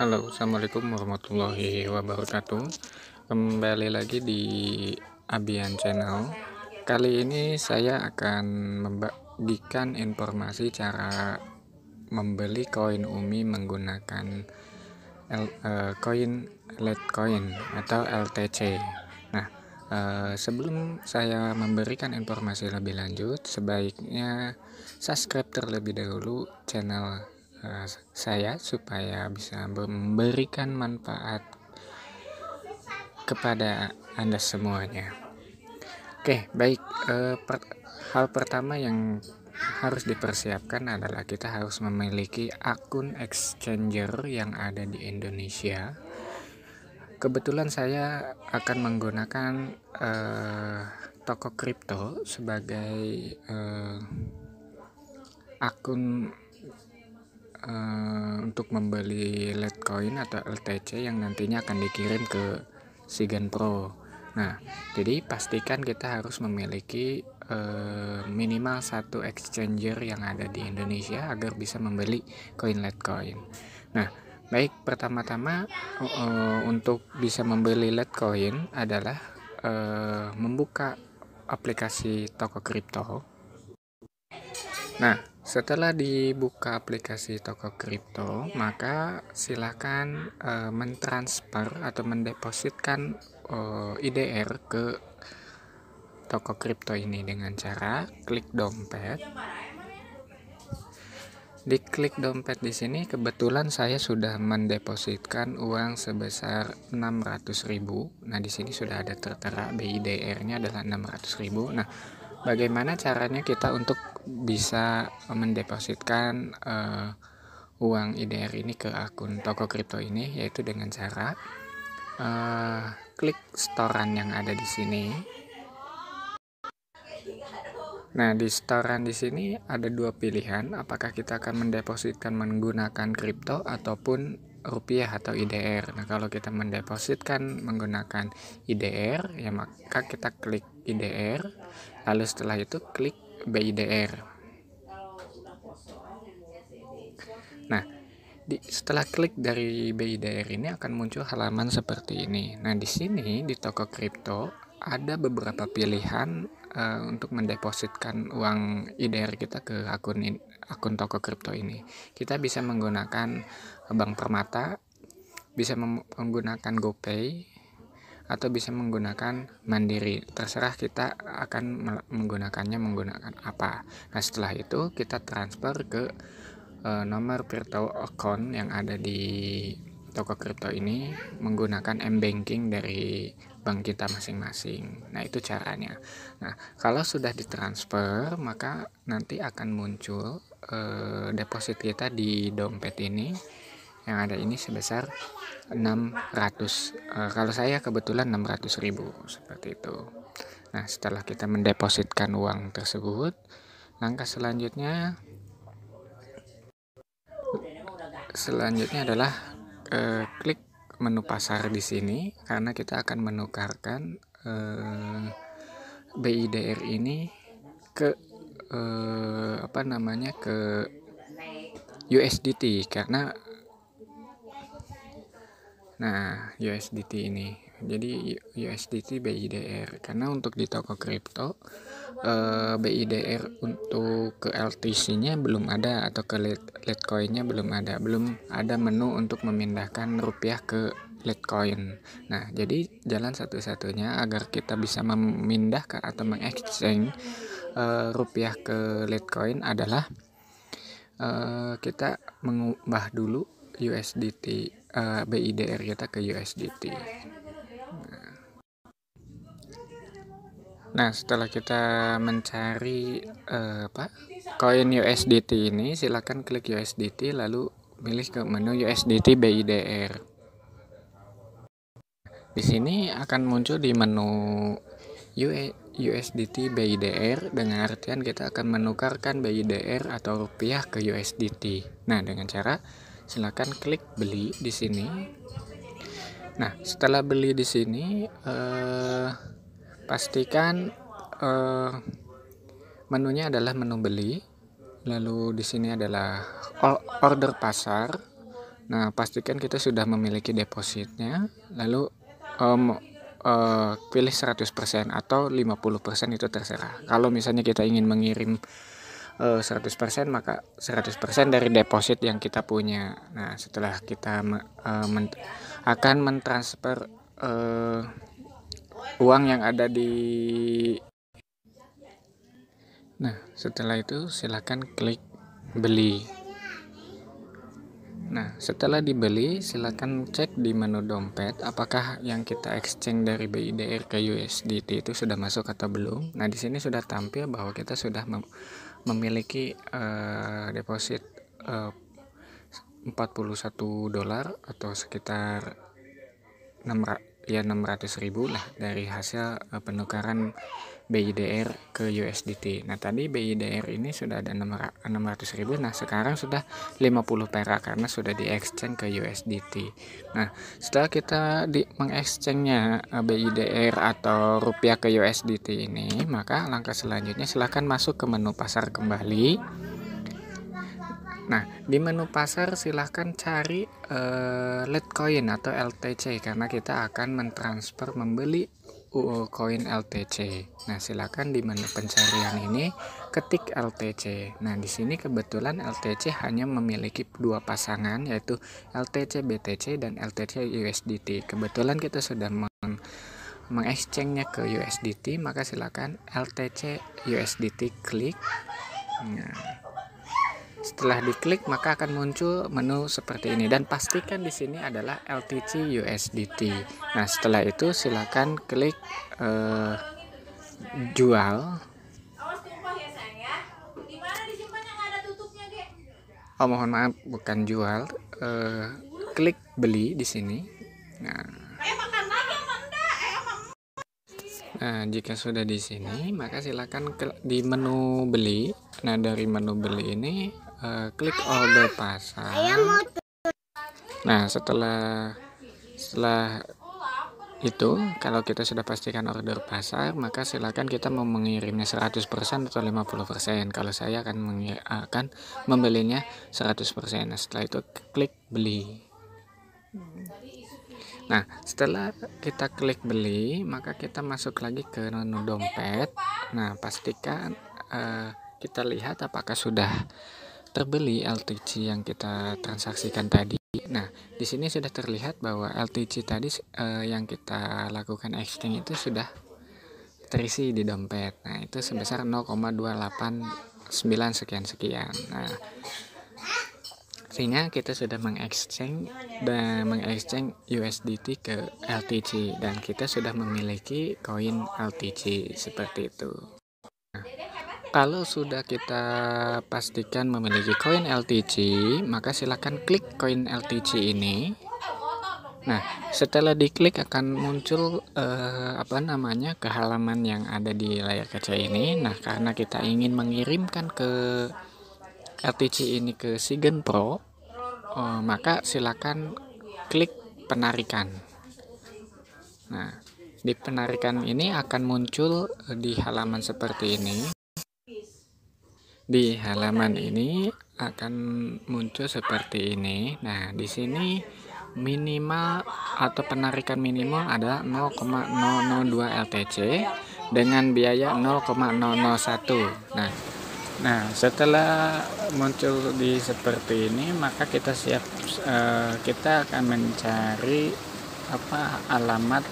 Halo, assalamualaikum warahmatullahi wabarakatuh. Kembali lagi di Abian Channel. Kali ini saya akan membagikan informasi cara membeli koin UMI menggunakan koin Litecoin atau LTC. Nah, sebelum saya memberikan informasi lebih lanjut, sebaiknya subscribe terlebih dahulu channel saya supaya bisa memberikan manfaat kepada Anda semuanya. Oke, baik. Hal pertama yang harus dipersiapkan adalah kita harus memiliki akun exchanger yang ada di Indonesia. Kebetulan saya akan menggunakan toko kripto sebagai akun untuk membeli Litecoin atau LTC yang nantinya akan dikirim ke Sigan Pro. Nah, jadi pastikan kita harus memiliki minimal satu exchanger yang ada di Indonesia agar bisa membeli koin Litecoin. Nah, baik, pertama-tama untuk bisa membeli Litecoin adalah membuka aplikasi toko kripto. Nah, setelah dibuka aplikasi toko kripto, maka silakan mentransfer atau mendepositkan IDR ke toko kripto ini dengan cara klik dompet. Di klik dompet di sini kebetulan saya sudah mendepositkan uang sebesar 600.000. Nah, di sini sudah ada tertera BIDR-nya adalah 600.000. Nah, bagaimana caranya kita untuk bisa mendepositkan uang IDR ini ke akun toko kripto ini, yaitu dengan cara klik setoran yang ada di sini. Nah, di setoran di sini ada dua pilihan, apakah kita akan mendepositkan menggunakan kripto ataupun rupiah atau IDR. Nah, kalau kita mendepositkan menggunakan IDR, ya maka kita klik IDR, lalu setelah itu klik BIDR. Nah, setelah klik dari BIDR ini akan muncul halaman seperti ini. Nah, di sini di toko kripto ada beberapa pilihan untuk mendepositkan uang IDR kita ke akun toko kripto ini. Kita bisa menggunakan Bank Permata, bisa menggunakan GoPay, atau bisa menggunakan Mandiri. Terserah kita akan menggunakannya menggunakan apa. Nah, setelah itu kita transfer ke nomor virtual account yang ada di toko kripto ini menggunakan m-banking dari bank kita masing-masing. Nah, itu caranya. Nah, kalau sudah ditransfer, maka nanti akan muncul deposit kita di dompet ini yang ada ini sebesar 600. Kalau saya kebetulan 600.000 seperti itu. Nah, setelah kita mendepositkan uang tersebut, langkah selanjutnya adalah klik menu pasar di sini, karena kita akan menukarkan BIDR ini ke ke USDT, karena USDT ini. Jadi USDT BIDR, karena untuk di toko kripto BIDR untuk ke LTC-nya belum ada, atau ke Litecoin-nya belum ada menu untuk memindahkan rupiah ke Litecoin. Nah, jadi jalan satu-satunya agar kita bisa memindahkan atau mengexchange rupiah ke Litecoin adalah kita mengubah dulu USDT BIDR kita ke USDT. Nah, setelah kita mencari koin USDT ini, silakan klik USDT lalu pilih ke menu USDT BIDR. Di sini akan muncul di menu USDT BIDR, dengan artian kita akan menukarkan BIDR atau rupiah ke USDT. Nah, dengan cara silakan klik beli di sini. Nah, setelah beli di sini pastikan menunya adalah menu beli. Lalu di sini adalah order pasar. Nah, pastikan kita sudah memiliki depositnya, lalu em, pilih 100% atau 50% itu terserah. Kalau misalnya kita ingin mengirim 100%, maka 100% dari deposit yang kita punya. Nah, setelah kita akan mentransfer uang yang ada di. Nah, setelah itu silakan klik beli. Nah, setelah dibeli, silakan cek di menu dompet apakah yang kita exchange dari BIDR ke USDT itu sudah masuk atau belum. Nah, di sini sudah tampil bahwa kita sudah memiliki deposit $41 atau sekitar 600.000 lah dari hasil penukaran BIDR ke USDT. Nah, tadi BIDR ini sudah ada 600.000. Nah, sekarang sudah 50 perak karena sudah di exchange ke USDT. Nah, setelah kita mengexchange-nya BIDR atau rupiah ke USDT ini, maka langkah selanjutnya silahkan masuk ke menu pasar kembali. Nah, di menu pasar silahkan cari Litecoin atau LTC karena kita akan mentransfer membeli koin LTC. Nah, silakan di menu pencarian ini ketik LTC. Nah, di sini kebetulan LTC hanya memiliki dua pasangan yaitu LTC BTC dan LTC USDT. Kebetulan kita sudah mengexchange-nya ke USDT, maka silakan LTC USDT klik. Nah, setelah diklik maka akan muncul menu seperti ini dan pastikan di sini adalah LTC USDT. Nah, setelah itu silakan klik jual. Oh, mohon maaf, bukan jual. Klik beli di sini. Nah, jika sudah di sini, maka silakan di menu beli. Nah, dari menu beli ini klik order pasar. Nah, setelah itu, kalau kita sudah pastikan order pasar, maka silakan kita mau mengirimnya 100% atau 50%. Kalau saya akan membelinya 100%. Nah, setelah itu klik beli. Nah, setelah kita klik beli, maka kita masuk lagi ke menu dompet. Nah, pastikan kita lihat apakah sudah terbeli LTC yang kita transaksikan tadi. Nah, di sini sudah terlihat bahwa LTC tadi yang kita lakukan exchange itu sudah terisi di dompet. Nah, itu sebesar 0,289 sekian-sekian. Nah, artinya kita sudah mengexchange USDT ke LTC dan kita sudah memiliki koin LTC seperti itu. Nah, kalau sudah kita pastikan memiliki koin LTC, maka silakan klik koin LTC ini. Nah, setelah diklik akan muncul ke halaman yang ada di layar kaca ini. Nah, karena kita ingin mengirimkan ke LTC ini ke Sigen Pro, maka silakan klik penarikan. Nah, di penarikan ini akan muncul di halaman seperti ini. Di halaman ini akan muncul seperti ini. Nah, di sini minimal atau penarikan minimal ada 0,002 LTC dengan biaya 0,001. Nah, setelah muncul di seperti ini, maka kita kita akan mencari alamat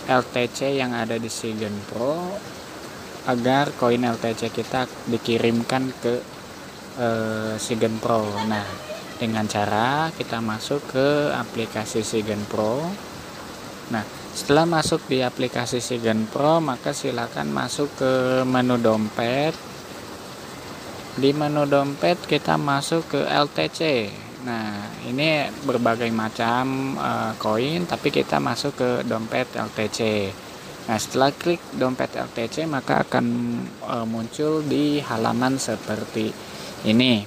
LTC yang ada di Sigen Pro agar koin LTC kita dikirimkan ke Sigen Pro. Nah, dengan cara kita masuk ke aplikasi Sigen Pro. Nah, setelah masuk di aplikasi Sigen Pro, maka silakan masuk ke menu dompet. Di menu dompet kita masuk ke LTC. Nah, ini berbagai macam koin, tapi kita masuk ke dompet LTC. Nah, setelah klik dompet LTC, maka akan muncul di halaman seperti ini.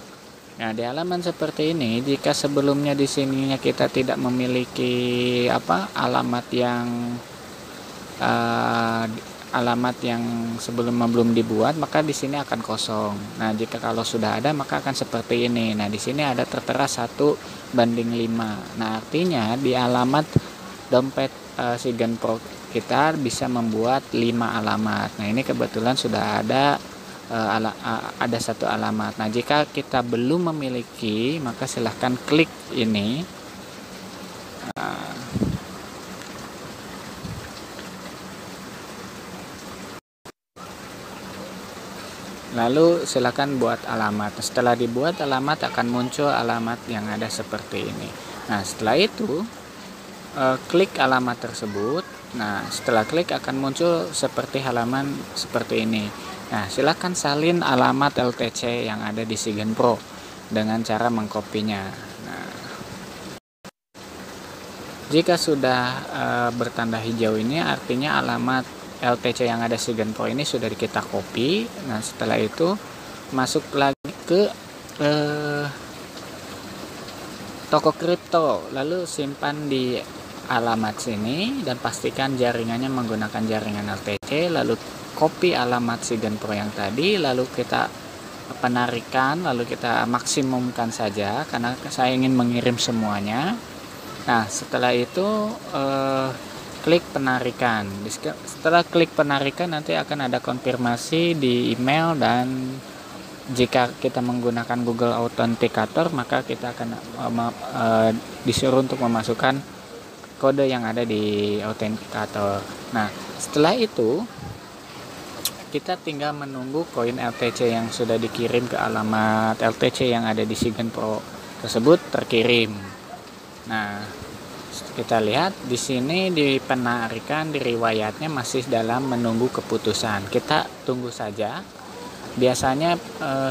Nah, di halaman seperti ini, jika sebelumnya di sininya kita tidak memiliki alamat yang alamat yang sebelumnya belum dibuat, maka di sini akan kosong. Nah, jika kalau sudah ada maka akan seperti ini. Nah, di sini ada tertera 1:5. Nah, artinya di alamat dompet Sigen Pro kita bisa membuat 5 alamat. Nah, ini kebetulan sudah ada ada 1 alamat. Nah, jika kita belum memiliki, maka silahkan klik ini. Lalu silakan buat alamat. Setelah dibuat alamat akan muncul alamat yang ada seperti ini. Nah, setelah itu klik alamat tersebut. Nah, setelah klik akan muncul seperti halaman seperti ini. Nah, silakan salin alamat LTC yang ada di Sigen Pro dengan cara mengkopinya. Nah, jika sudah bertanda hijau ini artinya alamat LTC yang ada Sigen Pro ini sudah kita copy. Nah, setelah itu masuk lagi ke toko kripto, lalu simpan di alamat sini dan pastikan jaringannya menggunakan jaringan LTC, lalu copy alamat Sigen Pro yang tadi, lalu kita penarikan, lalu kita maksimumkan saja karena saya ingin mengirim semuanya. Nah, setelah itu klik penarikan. Setelah klik penarikan nanti akan ada konfirmasi di email, dan jika kita menggunakan Google Authenticator maka kita akan disuruh untuk memasukkan kode yang ada di Authenticator. Nah, setelah itu kita tinggal menunggu koin LTC yang sudah dikirim ke alamat LTC yang ada di Sigen Pro tersebut terkirim. Nah, kita lihat di sini di penarikan di riwayatnya masih dalam menunggu keputusan. Kita tunggu saja. Biasanya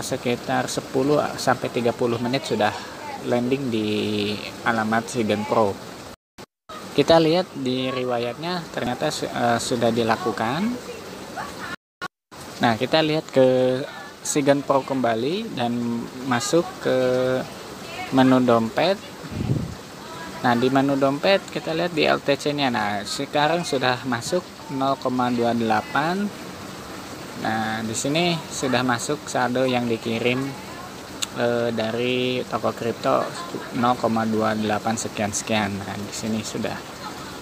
sekitar 10 sampai 30 menit sudah landing di alamat Sigen Pro. Kita lihat di riwayatnya ternyata sudah dilakukan. Nah, kita lihat ke Sigen Pro kembali dan masuk ke menu dompet. Nah, di menu dompet kita lihat di LTC-nya. Nah, sekarang sudah masuk 0,28. Nah, di sini sudah masuk saldo yang dikirim dari toko kripto 0,28 sekian-sekian. Nah, di sini sudah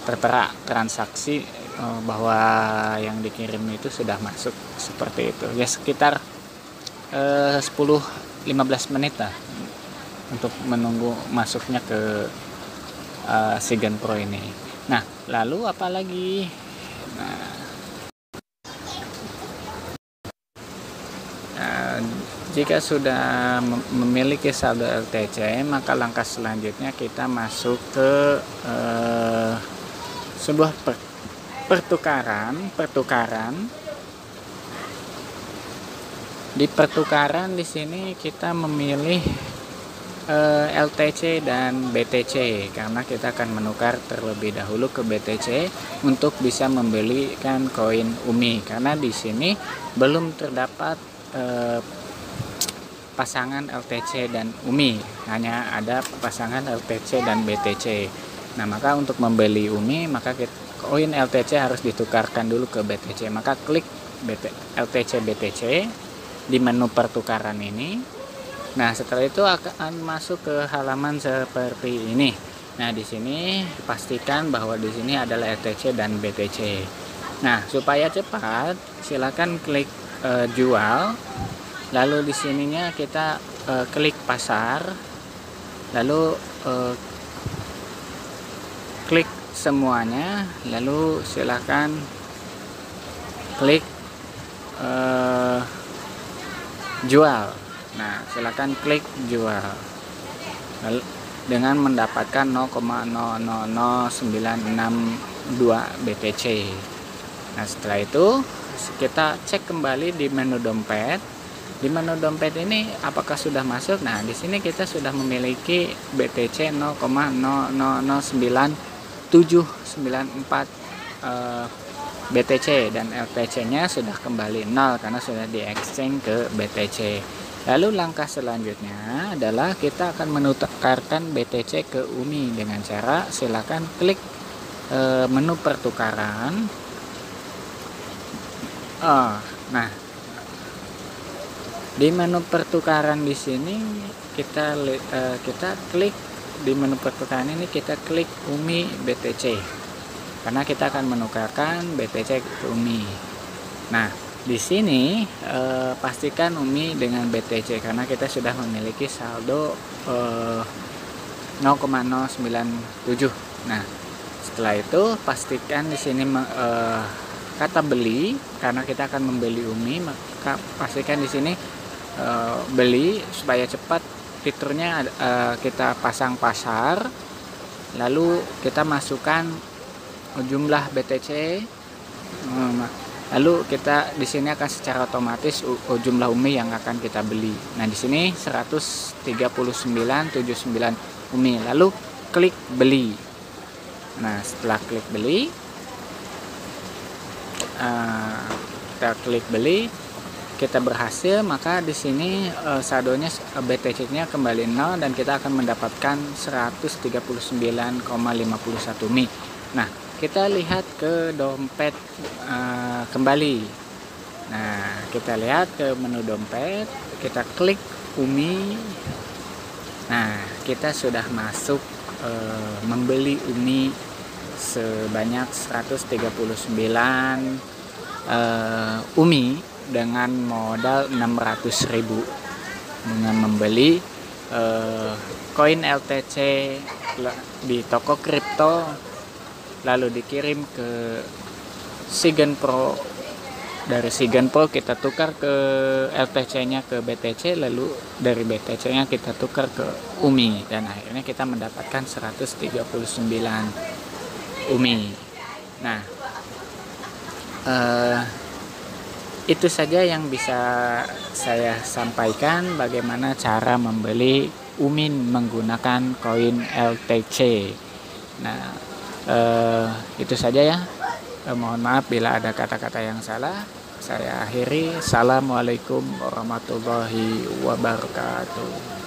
tertera transaksi bahwa yang dikirim itu sudah masuk seperti itu. Ya, sekitar 10-15 menit lah untuk menunggu masuknya ke Sigen Pro ini. Nah, lalu apa lagi? Jika sudah memiliki saldo LTC, maka langkah selanjutnya kita masuk ke sebuah pertukaran. Di pertukaran di sini kita memilih LTC dan BTC karena kita akan menukar terlebih dahulu ke BTC untuk bisa membelikan koin UMI, karena di sini belum terdapat pasangan LTC dan UMI, hanya ada pasangan LTC dan BTC. Nah, maka untuk membeli UMI maka koin LTC harus ditukarkan dulu ke BTC. Maka klik LTC BTC di menu pertukaran ini. Nah, setelah itu akan masuk ke halaman seperti ini. Nah, di sini pastikan bahwa di sini adalah LTC dan BTC. Nah, supaya cepat, silakan klik jual. Lalu di sininya kita klik pasar. Lalu klik semuanya. Lalu silakan klik jual. Nah, silakan klik jual. Lalu dengan mendapatkan 0,000962 BTC. Nah, setelah itu kita cek kembali di menu dompet. Di menu dompet ini apakah sudah masuk? Nah, di sini kita sudah memiliki BTC 0,009794 BTC dan LTC-nya sudah kembali 0 karena sudah di exchange ke BTC. Lalu langkah selanjutnya adalah kita akan menukarkan BTC ke UMI dengan cara silakan klik menu pertukaran. Oh, nah, di menu pertukaran di sini kita klik di menu pertukaran ini, kita klik UMI BTC karena kita akan menukarkan BTC ke UMI. Nah, di sini pastikan UMI dengan BTC karena kita sudah memiliki saldo 0,097. Nah, setelah itu pastikan di sini kata beli karena kita akan membeli UMI, maka pastikan di sini beli supaya cepat. Fiturnya kita pasang pasar, lalu kita masukkan jumlah BTC, lalu kita di sini akan secara otomatis jumlah UMI yang akan kita beli. Nah, di sini 139,79 UMI, lalu klik beli. Nah, setelah klik beli, kita klik beli, kita berhasil, maka di sini saldonya BTC-nya kembali 0 dan kita akan mendapatkan 139,51 UMI. Nah, kita lihat ke dompet kembali. Nah, kita lihat ke menu dompet, kita klik UMI. Nah, kita sudah masuk membeli UMI sebanyak 139 UMI dengan modal 600.000 dengan membeli koin LTC di toko kripto, lalu dikirim ke Sigen Pro. Dari Sigen Pro kita tukar ke LTC-nya ke BTC, lalu dari BTC-nya kita tukar ke UMI, dan akhirnya kita mendapatkan 139 UMI. Nah, itu saja yang bisa saya sampaikan, bagaimana cara membeli UMI menggunakan koin LTC. Nah, itu saja ya. Mohon maaf bila ada kata-kata yang salah. Saya akhiri. Assalamualaikum warahmatullahi wabarakatuh.